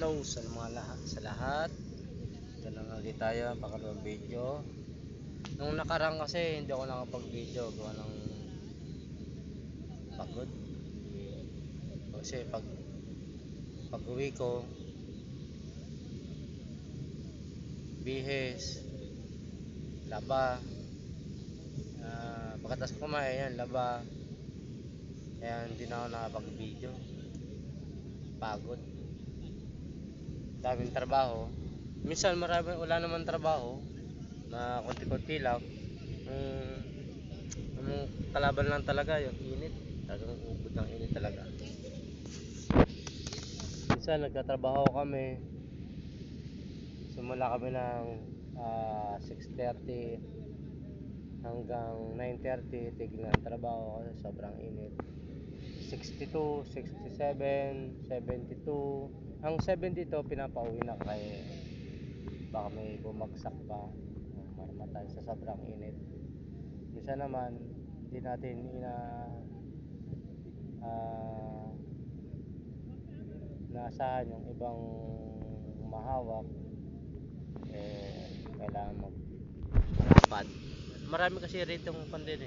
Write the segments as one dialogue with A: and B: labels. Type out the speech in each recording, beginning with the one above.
A: Hello sa lahat. Ito na nga ulit tayo, pangalawang video. Nung nakarang kasi hindi ako nakapag-video gawa ng pagod. Kasi pag uwi ko, bihis, laba, pagkatapos kumain yan, laba. Kaya hindi na ako nakapag-video. Pagod. Daming trabaho. Minsan wala naman trabaho na konti-konti lang. Kalaban lang talaga yung init. Talagang ubod ng init talaga. Minsan nagtatrabaho kami. Simula kami ng 6:30 hanggang 9:30. Tigil na ang trabaho kasi sobrang init. 62, 67, 72. Ang 72 pinapauwi na kaya baka may bumagsak pa maramatay sa sobrang init. Minsan naman hindi natin naasahan yung ibang mahawak, kailangan magpalapad. Marami kasi rito yung pandin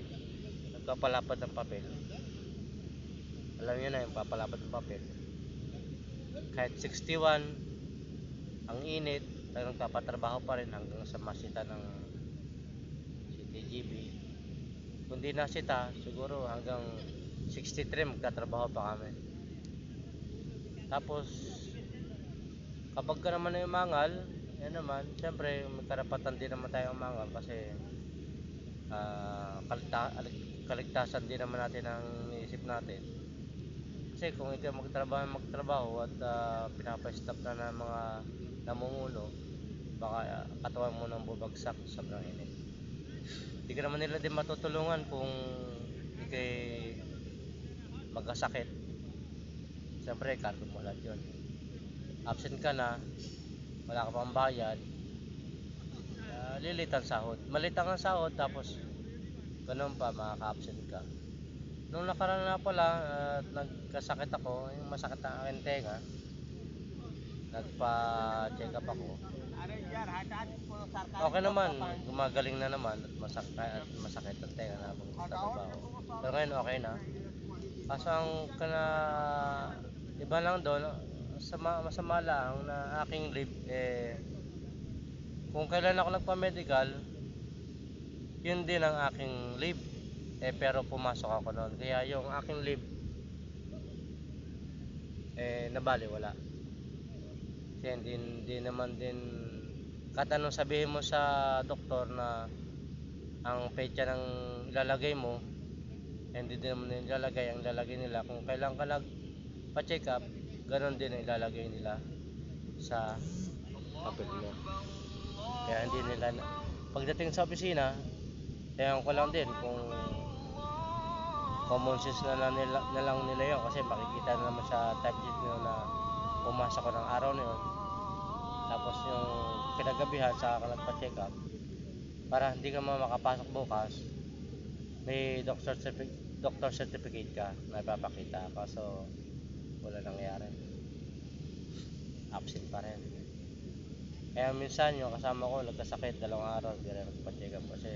A: nagpapalapad ng papel. Alam nyo na yung papalapad ng papel. Kahit 61 ang init, nagpapatrabaho pa rin hanggang sa masita ng CTGB. Kung di nasita, siguro hanggang 63 magtatrabaho pa kami. Tapos kapag ka naman ay umangal, yan naman, siyempre may karapatan din naman tayo umangal kasi kaligtasan din naman natin ang iniisip natin. Kasi kung ikaw magtrabaho at pinapa-stop na ng mga namumuno, baka katawan mo nang bubagsak sa sobrang init. Hindi ka naman nila din matutulungan kung ikay magkasakit. Siyempre cargo mo lahat yun. Absent ka na, wala ka pang bayad, lilit ang sahod. Malit ang sahod, tapos ganun pa, makaka-absent ka. Nung nakaraan na pala, nagkasakit ako, yung masakit ang aking tenga, nagpa-check up ako. Okay naman, gumagaling na naman at masakit ang tenga na habang nagtatrabaho. Pero ngayon okay na. Kaso ang iba lang doon, masama lang na aking leave, kung kailan ako nagpa-medical, yun din ang aking leave. Pero pumasok ako noon. Kaya yung aking leave, nabaliwala. Kaya hindi naman din, kahit anong sabihin mo sa doktor na ang petsa ng ilalagay mo, hindi din naman ilalagay. Ang ilalagay nila, kung kailan ka nagpa-check up, ganon din ang ilalagay nila sa papel mo. Kaya hindi nila, pagdating sa opisina, kaya ko lang din kung common sense na lang nila yun, kasi makikita na naman sa timesheet nyo na pumasok ko ng araw na yun. Tapos yung kinagabihan sa nagpa-check up, para hindi ka makapasok bukas, may doctor certificate ka na ipapakita. Kaso wala nangyari, absent pa rin. Kaya minsan yung kasama ko nagkasakit 2 araw, hindi rin nagpa-check up kasi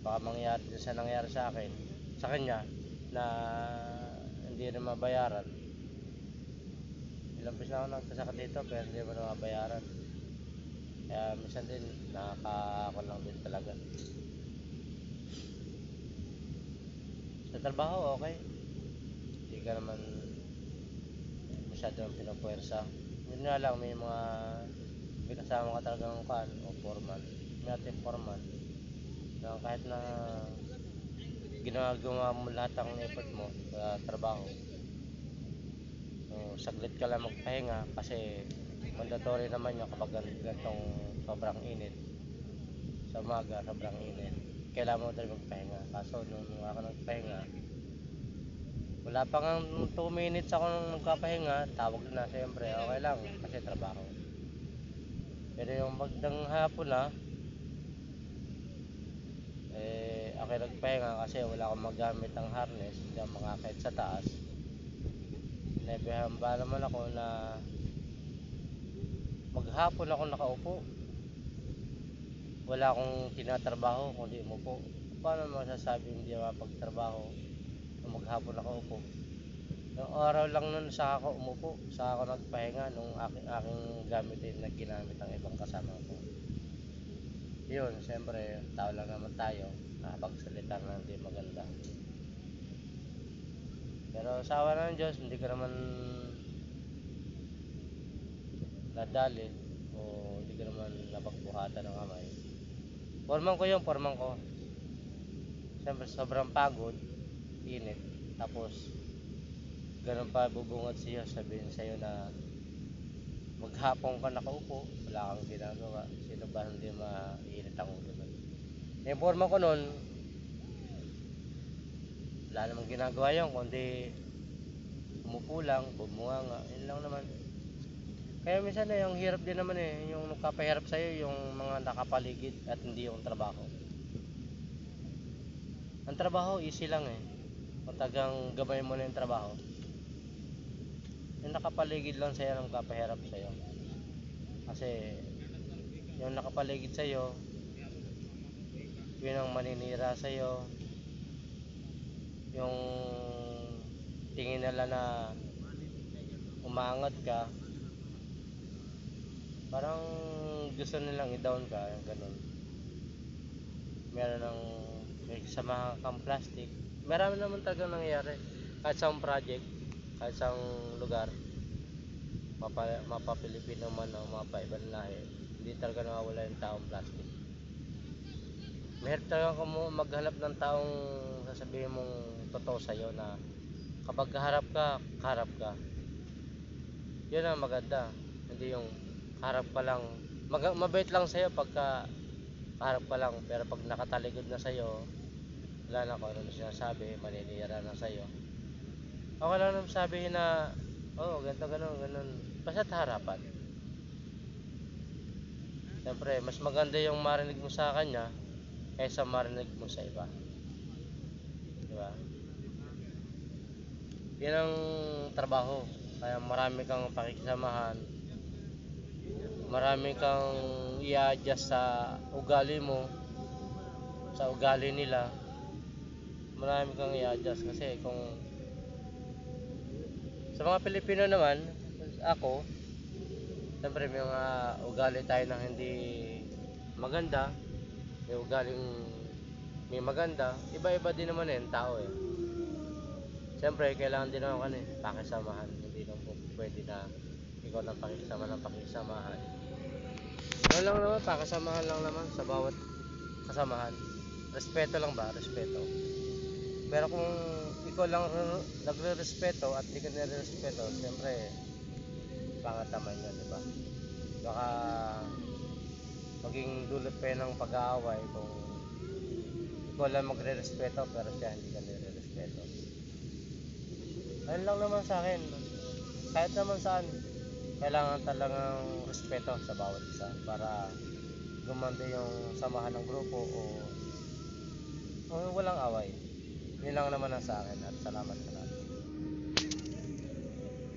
A: baka mangyari din sa nangyari sa kanya na hindi rin mabayaran. Ilang beses na ako nagkasakit dito pero hindi mo na mabayaran. Kaya minsan din nakakakon lang din talaga. Sa trabaho okay, hindi ka naman masyadong pinapuwersa. Yun nga lang, may kasama ka talagang o foreman, may ating foreman na kahit na ginagawa mo lahat ng effort mo sa trabaho, saglit ka lang magpahinga kasi mandatory naman yung kapag ganitong sobrang init. Sa umaga sobrang init, kailangan mo talaga magpahinga. Kaso nung ako nagpahinga, wala pa nga 2 minutes ako nung nagpapahinga, tawag na, siyempre okay lang kasi trabaho. Pero yung magdang hapon na, ako nagpahinga kasi wala akong magamit ang harness, hindi ako makakait sa taas. Naibihamba naman ako na maghapon ako nakaupo. Wala akong tinatrabaho kundi umupo. Paano masasabi hindi mapagtrabaho kung maghapon nakaupo? Yung araw lang nun saka ako umupo, saka ako nagpahinga nung aking gamitin na ginamit ang ibang kasama ko. Yun, siyempre, tao lang naman tayo, nakapagsalita na hindi maganda. Pero sa awa ng Diyos, hindi ko naman nadalin o hindi ko naman napagbuhatan ng kamay. Forman ko yung forman ko. Siyempre, sobrang pagod, init, tapos ganun pa bubungad siya, sabihin sa'yo na maghapon ka nakaupo, wala kang ginagawa. Sino ba hindi mainit ang ulo nun? Yung forma ko nun, wala namang ginagawa yun, kundi umupo lang, bumunganga, yun lang naman. Kaya minsan yung hirap din naman yung nagpapahirap sa'yo, yung mga nakapaligid at hindi yung trabaho. Ang trabaho, easy lang kung tagang gabay mo na yung trabaho. Yung nakapaligid lang sa'yo ang nagpapahirap sa'yo. Kasi yung nakapaligid sa'yo, yun ang maninira sa'yo. Yung tingin nila na umaangat ka, parang gusto nilang i-down ka, ganun. Meron ng sa mga kang plastic, marami naman talaga nangyayari kahit sa project, kahit sa lugar, mapa Pilipino man o mapa ibang lahi, hindi talaga nawawala yung taong plastic. Mahirap talaga kung maghanap ng taong sasabihin mong totoo sa'yo na kapag harap ka, harap ka. Yun ang maganda, hindi yung harap ka lang. Mabait lang sa'yo pagka harap ka lang, pero pag nakatalikod na sa'yo, wala na kung ano sinasabi, maninira na sa'yo. Okay lang naman sabihin na, ganito, ganun. Basta't harapan. Siyempre, mas maganda yung marinig mo sa kanya kaysa marinig mo sa iba. Diba? Yan ang trabaho. Kaya marami kang pakikisamahan, marami kang i-adjust sa ugali mo, sa ugali nila. Marami kang i-adjust kasi kung sa mga Pilipino naman, ako, siyempre may mga ugali tayo na hindi maganda, may ugaling may maganda, iba-iba din naman tao Siyempre kailangan din naman pakisamahan, hindi lang po pwede na ikaw ng pakisamahan. Ano lang naman, pakisamahan lang naman sa bawat kasamahan. Respeto lang ba? Respeto. Pero kung ikaw lang nagre-respeto at hindi ka nire-respeto, siyempre pangat naman yun, di ba? Baka maging dulot pa yun ng pag-aaway kung ikaw lang magre-respeto pero siya hindi ka nire-respeto. Ayun lang naman sa akin. Kahit naman saan, kailangan talagang respeto sa bawat isa para gumanda yung samahan ng grupo o walang away. Yun lang naman ang sa akin at salamat.